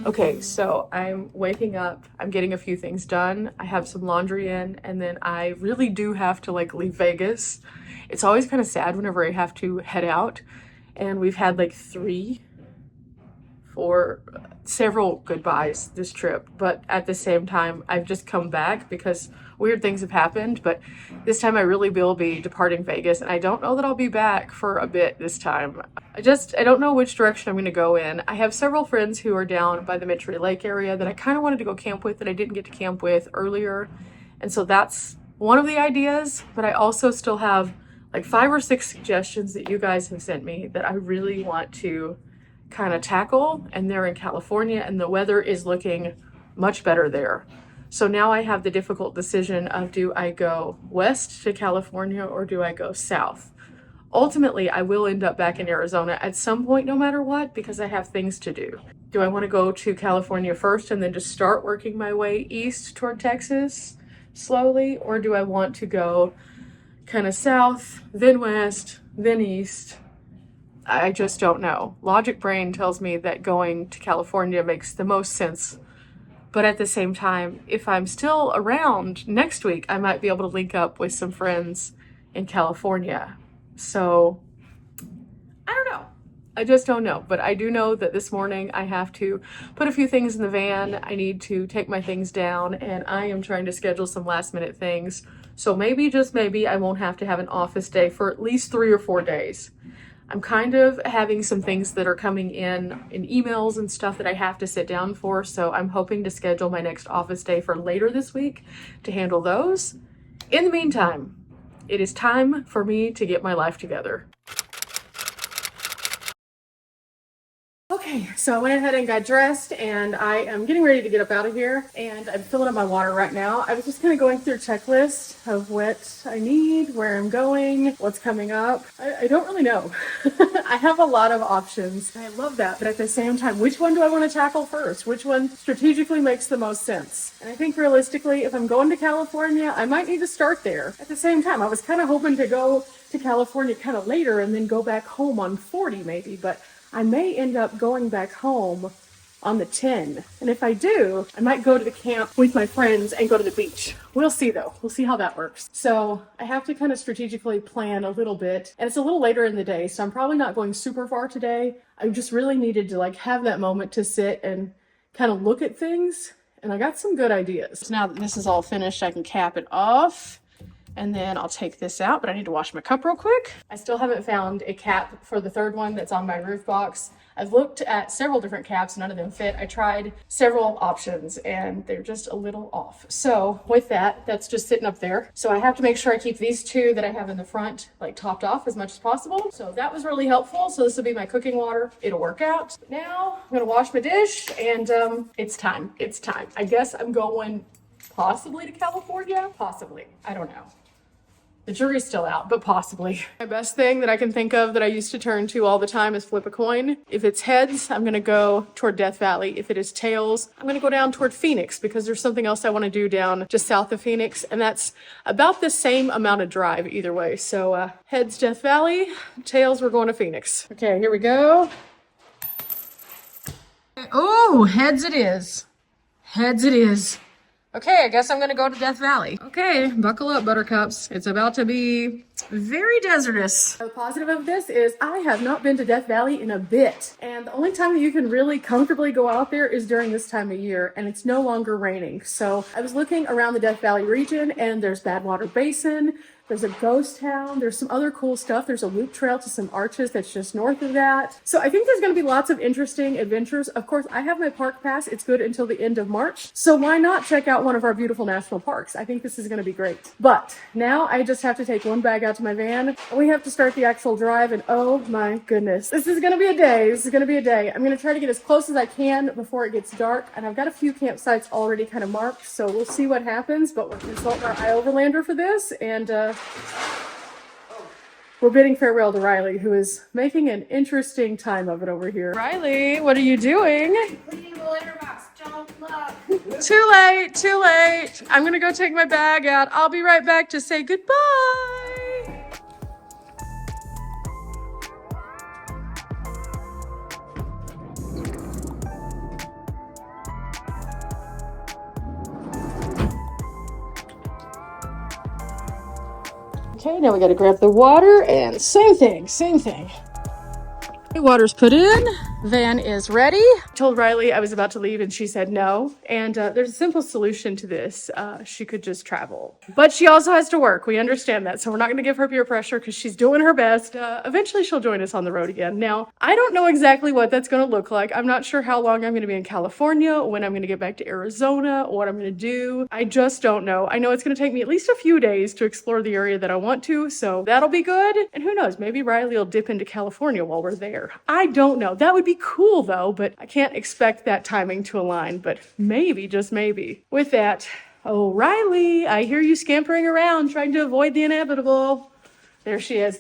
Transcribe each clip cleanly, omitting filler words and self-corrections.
Okay, so I'm waking up, I'm getting a few things done. I have some laundry in, and then I really do have to like leave Vegas. It's always kind of sad whenever I have to head out, and we've had like three for several goodbyes this trip, but at the same time, I've just come back because weird things have happened. But this time, I really will be departing Vegas, and I don't know that I'll be back for a bit this time. I don't know which direction I'm going to go in. I have several friends who are down by the Mitchell Lake area that I kind of wanted to go camp with that I didn't get to camp with earlier, and so that's one of the ideas. But I also still have like 5 or 6 suggestions that you guys have sent me that I really want to kind of tackle, and they're in California, and the weather is looking much better there. So now I have the difficult decision of, do I go west to California or do I go south? Ultimately, I will end up back in Arizona at some point, no matter what, because I have things to do. Do I want to go to California first and then just start working my way east toward Texas slowly? Or do I want to go kind of south, then west, then east? I just don't know. Logic brain tells me that going to California makes the most sense. But at the same time, if I'm still around next week, I might be able to link up with some friends in California. So I don't know. I just don't know. But I do know that this morning I have to put a few things in the van. I need to take my things down, and I am trying to schedule some last minute things. So maybe, just maybe, I won't have to have an office day for at least 3 or 4 days. I'm kind of having some things that are coming in emails and stuff that I have to sit down for. So I'm hoping to schedule my next office day for later this week to handle those. In the meantime, it is time for me to get my life together. Okay, so I went ahead and got dressed, and I am getting ready to get up out of here, and I'm filling up my water right now. I was just kind of going through a checklist of what I need, where I'm going, what's coming up. I don't really know. I have a lot of options, and I love that, but at the same time, which one do I want to tackle first? Which one strategically makes the most sense? And I think realistically, if I'm going to California, I might need to start there. At the same time, I was kind of hoping to go to California kind of later and then go back home on 40 maybe, but I may end up going back home on the 10. And if I do, I might go to the camp with my friends and go to the beach. We'll see though. We'll see how that works. So I have to kind of strategically plan a little bit, and it's a little later in the day, so I'm probably not going super far today. I just really needed to like have that moment to sit and kind of look at things, and I got some good ideas. Now that this is all finished, I can cap it off. And then I'll take this out, but I need to wash my cup real quick. I still haven't found a cap for the third one that's on my roof box. I've looked at several different caps, none of them fit. I tried several options and they're just a little off. So with that, that's just sitting up there. So I have to make sure I keep these two that I have in the front like topped off as much as possible. So that was really helpful. So this will be my cooking water. It'll work out. Now I'm gonna wash my dish, and it's time. It's time. I guess I'm going possibly to California. Possibly. I don't know. The jury's still out, but possibly. My best thing that I can think of that I used to turn to all the time is flip a coin. If it's heads, I'm gonna go toward Death Valley. If it is tails, I'm gonna go down toward Phoenix, because there's something else I wanna do down just south of Phoenix, and that's about the same amount of drive either way. So heads, Death Valley, tails, we're going to Phoenix. Okay, here we go. Oh, heads it is. Heads it is. Okay, I guess I'm gonna go to Death Valley. Okay, buckle up, buttercups. It's about to be very desertous. The positive of this is I have not been to Death Valley in a bit. And the only time that you can really comfortably go out there is during this time of year, and it's no longer raining. So I was looking around the Death Valley region, and there's Badwater Basin, there's a ghost town, there's some other cool stuff. There's a loop trail to some arches that's just north of that. So I think there's gonna be lots of interesting adventures. Of course, I have my park pass. It's good until the end of March. So why not check out one of our beautiful national parks? I think this is gonna be great. But now I just have to take one bag out to my van, and we have to start the actual drive, and oh my goodness. This is gonna be a day. This is gonna be a day. I'm gonna try to get as close as I can before it gets dark, and I've got a few campsites already kind of marked, so we'll see what happens, but we're consulting our iOverlander for this, and we're bidding farewell to Riley, who is making an interesting time of it over here. Riley, what are you doing? Cleaning the litter box. Don't look. Too late, too late. I'm gonna go take my bag out. I'll be right back to say goodbye. Okay, now we gotta grab the water and same thing. Water's put in, van is ready. I told Riley I was about to leave and she said no. And there's a simple solution to this. She could just travel. But she also has to work. We understand that. So we're not gonna give her peer pressure because she's doing her best. Eventually she'll join us on the road again. Now, I don't know exactly what that's gonna look like. I'm not sure how long I'm gonna be in California, when I'm gonna get back to Arizona, what I'm gonna do. I just don't know. I know it's gonna take me at least a few days to explore the area that I want to. So that'll be good. And who knows, maybe Riley will dip into California while we're there. I don't know. That would be cool though, but I can't expect that timing to align, but maybe, just maybe. With that, oh, Riley, I hear you scampering around trying to avoid the inevitable. There she is.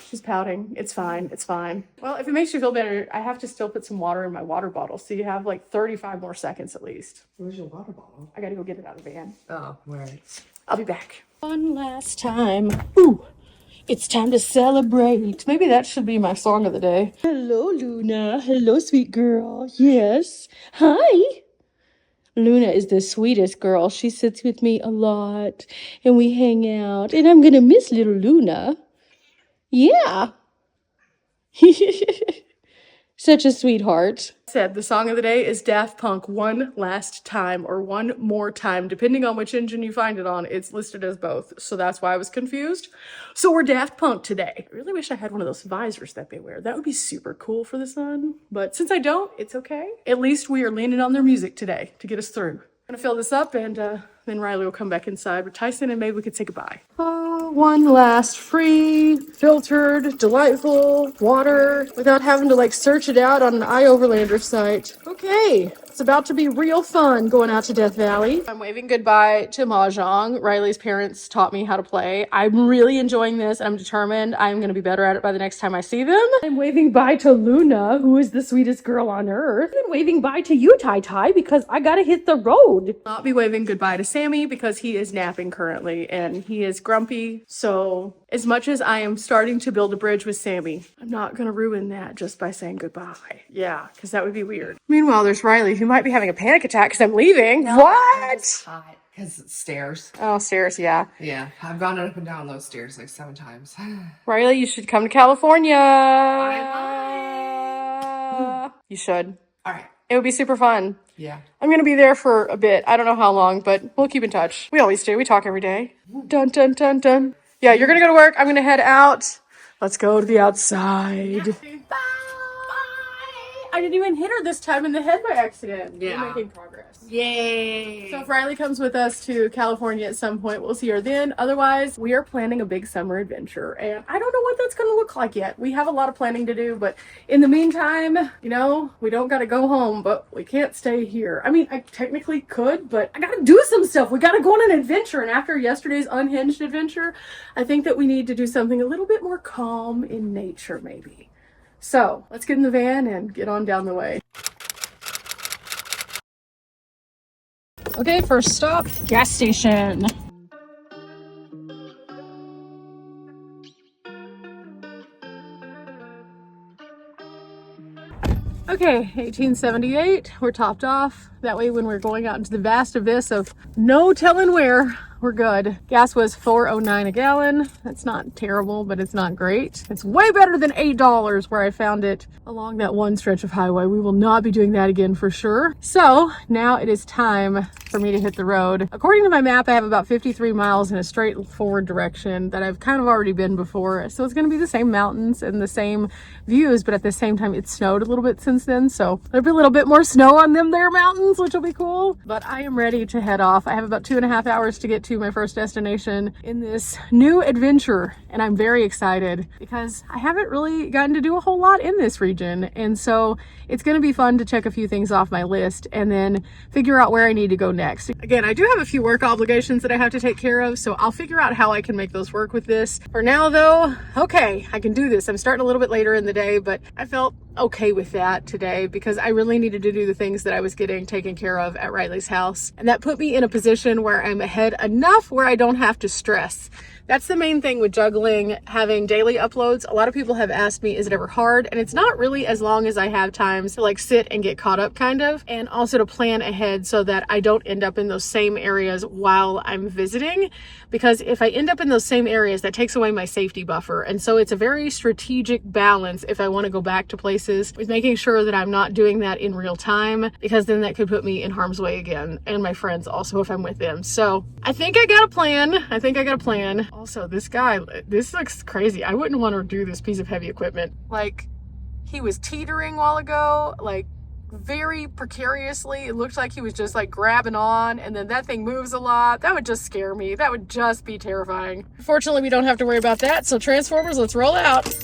She's pouting. It's fine. Well, if it makes you feel better, I have to still put some water in my water bottle, so you have like 35 more seconds at least. Where's your water bottle? I gotta go get it out of the van. Oh, right. I'll be back. One last time. Ooh. It's time to celebrate. Maybe that should be my song of the day. Hello, Luna. Hello, sweet girl. Yes. Hi. Luna is the sweetest girl. She sits with me a lot and we hang out. And I'm going to miss little Luna. Yeah. Such a sweetheart. Said the song of the day is Daft Punk One Last Time or One More Time. Depending on which engine you find it on, it's listed as both. So that's why I was confused. So we're Daft Punk today. I really wish I had one of those visors that they wear. That would be super cool for the sun. But since I don't, it's okay. At least we are leaning on their music today to get us through. I'm gonna fill this up and then Riley will come back inside with Tyson and maybe we could say goodbye. One last free, filtered, delightful water without having to like search it out on an iOverlander site. Okay, it's about to be real fun going out to Death Valley. I'm waving goodbye to Mahjong. Riley's parents taught me how to play. I'm really enjoying this and I'm determined I'm going to be better at it by the next time I see them. I'm waving bye to Luna, who is the sweetest girl on earth. I'm waving bye to you, Tai Tai, because I gotta hit the road. I'll not be waving goodbye to Sammy because he is napping currently and he is grumpy. So as much as I am starting to build a bridge with Sammy, I'm not gonna ruin that just by saying goodbye. Yeah, because that would be weird. Meanwhile, there's Riley, who might be having a panic attack because I'm leaving. No, what? It's hot because it's stairs. Oh, stairs, yeah. Yeah, I've gone up and down those stairs like 7 times. Riley, you should come to California. You should. All right. It would be super fun. Yeah. I'm going to be there for a bit. I don't know how long, but we'll keep in touch. We always do. We talk every day. Dun, dun, dun, dun. Yeah, you're going to go to work. I'm going to head out. Let's go to the outside. Bye. I didn't even hit her this time in the head by accident. Yeah. We're making progress. Yay. So if Riley comes with us to California at some point, we'll see her then. Otherwise, we are planning a big summer adventure. And I don't know what that's going to look like yet. We have a lot of planning to do. But in the meantime, you know, we don't got to go home. But we can't stay here. I mean, I technically could. But I got to do some stuff. We got to go on an adventure. And after yesterday's unhinged adventure, I think that we need to do something a little bit more calm in nature, maybe. So let's get in the van and get on down the way. Okay, first stop, gas station. Okay, 1878, we're topped off. That way when we're going out into the vast abyss of no telling where, we're good. Gas was $4.09 a gallon. That's not terrible, but it's not great. It's way better than $8 where I found it along that one stretch of highway. We will not be doing that again for sure. So now it is time for me to hit the road. According to my map, I have about 53 miles in a straightforward direction that I've kind of already been before. So it's gonna be the same mountains and the same views, but at the same time, it snowed a little bit since then. So there'll be a little bit more snow on them there mountains, which will be cool. But I am ready to head off. I have about 2.5 hours to get to my first destination in this new adventure. And I'm very excited because I haven't really gotten to do a whole lot in this region. And so it's gonna be fun to check a few things off my list and then figure out where I need to go next. Again, I do have a few work obligations that I have to take care of, so I'll figure out how I can make those work with this. For now though, okay, I can do this. I'm starting a little bit later in the day, but I felt okay with that today because I really needed to do the things that I was getting taken care of at Riley's house. And that put me in a position where I'm ahead enough where I don't have to stress. that's the main thing with juggling, having daily uploads. A lot of people have asked me, is it ever hard? And it's not really, as long as I have times to like sit and get caught up kind of, and also to plan ahead so that I don't end up in those same areas while I'm visiting. Because if I end up in those same areas, that takes away my safety buffer. And so it's a very strategic balance if I want to go back to places, with making sure that I'm not doing that in real time, because then that could put me in harm's way again, and my friends also if I'm with them. So I think I got a plan. Also, this guy, this looks crazy. I wouldn't want to do this piece of heavy equipment. Like, he was teetering a while ago, like very precariously. It looked like he was just like grabbing on, and then that thing moves a lot. That would just scare me. That would just be terrifying. Fortunately, we don't have to worry about that. So Transformers, let's roll out.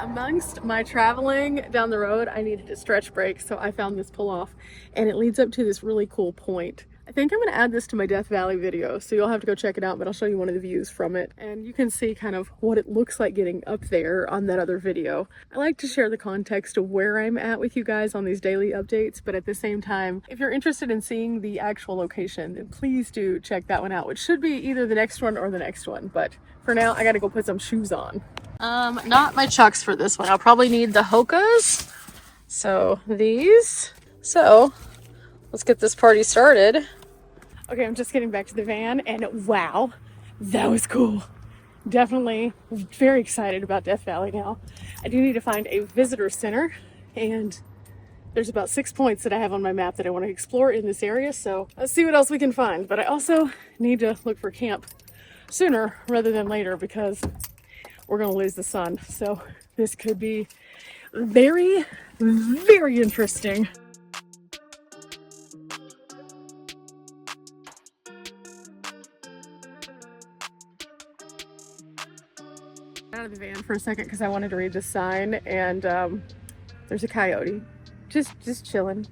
Amongst my traveling down the road, I needed a stretch break, so I found this pull off, and it leads up to this really cool point. I think I'm going to add this to my Death Valley video, so you'll have to go check it out, but I'll show you one of the views from it, and you can see kind of what it looks like getting up there on that other video. I like to share the context of where I'm at with you guys on these daily updates, but at the same time, if you're interested in seeing the actual location, then please do check that one out, which should be either the next one or the next one, but for now, I gotta go put some shoes on. Not my Chucks for this one. I'll probably need the Hokas. So these. So let's get this party started. Okay, I'm just getting back to the van, and wow, that was cool. Definitely very excited about Death Valley now. I do need to find a visitor center, and there's about 6 points that I have on my map that I want to explore in this area, so let's see what else we can find. But I also need to look for camp sooner rather than later, because we're gonna lose the sun. So this could be very, very interesting. Out of the van for a second because I wanted to read the sign, and there's a coyote just chilling.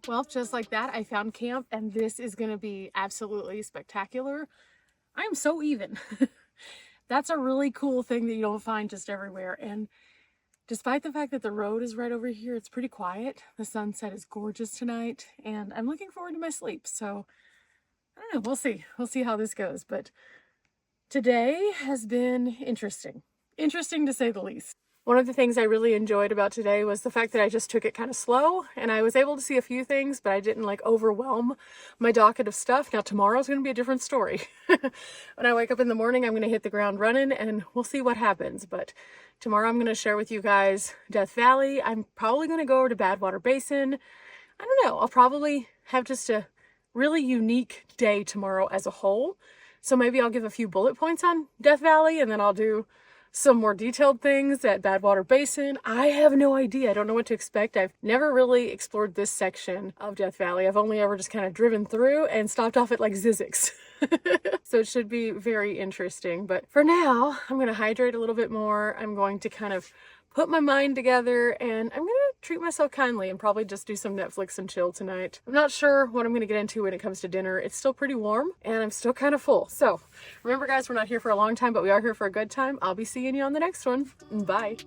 Well, just like that, I found camp, and this is going to be absolutely spectacular. I'm so even. That's a really cool thing that you don't find just everywhere. And Despite the fact that the road is right over here, it's pretty quiet. The sunset is gorgeous tonight, and I'm looking forward to my sleep. So I don't know, we'll see. We'll see how this goes. But today has been interesting. Interesting to say the least. One of the things I really enjoyed about today was the fact that I just took it kind of slow, and I was able to see a few things, but I didn't like overwhelm my docket of stuff. Now tomorrow's going to be a different story. When I wake up in the morning, I'm going to hit the ground running, and we'll see what happens. But tomorrow I'm going to share with you guys Death Valley. I'm probably going to go over to Badwater Basin. I don't know. I'll probably have just a really unique day tomorrow as a whole. So maybe I'll give a few bullet points on Death Valley, and then I'll do some more detailed things at Badwater Basin. I have no idea. I don't know what to expect. I've never really explored this section of Death Valley. I've only ever just kind of driven through and stopped off at like Zizix. So it should be very interesting. But for now, I'm going to hydrate a little bit more. I'm going to kind of put my mind together, and I'm going to treat myself kindly and probably just do some Netflix and chill tonight. I'm not sure what I'm going to get into when it comes to dinner. It's still pretty warm and I'm still kind of full. So remember guys, we're not here for a long time, but we are here for a good time. I'll be seeing you on the next one. Bye.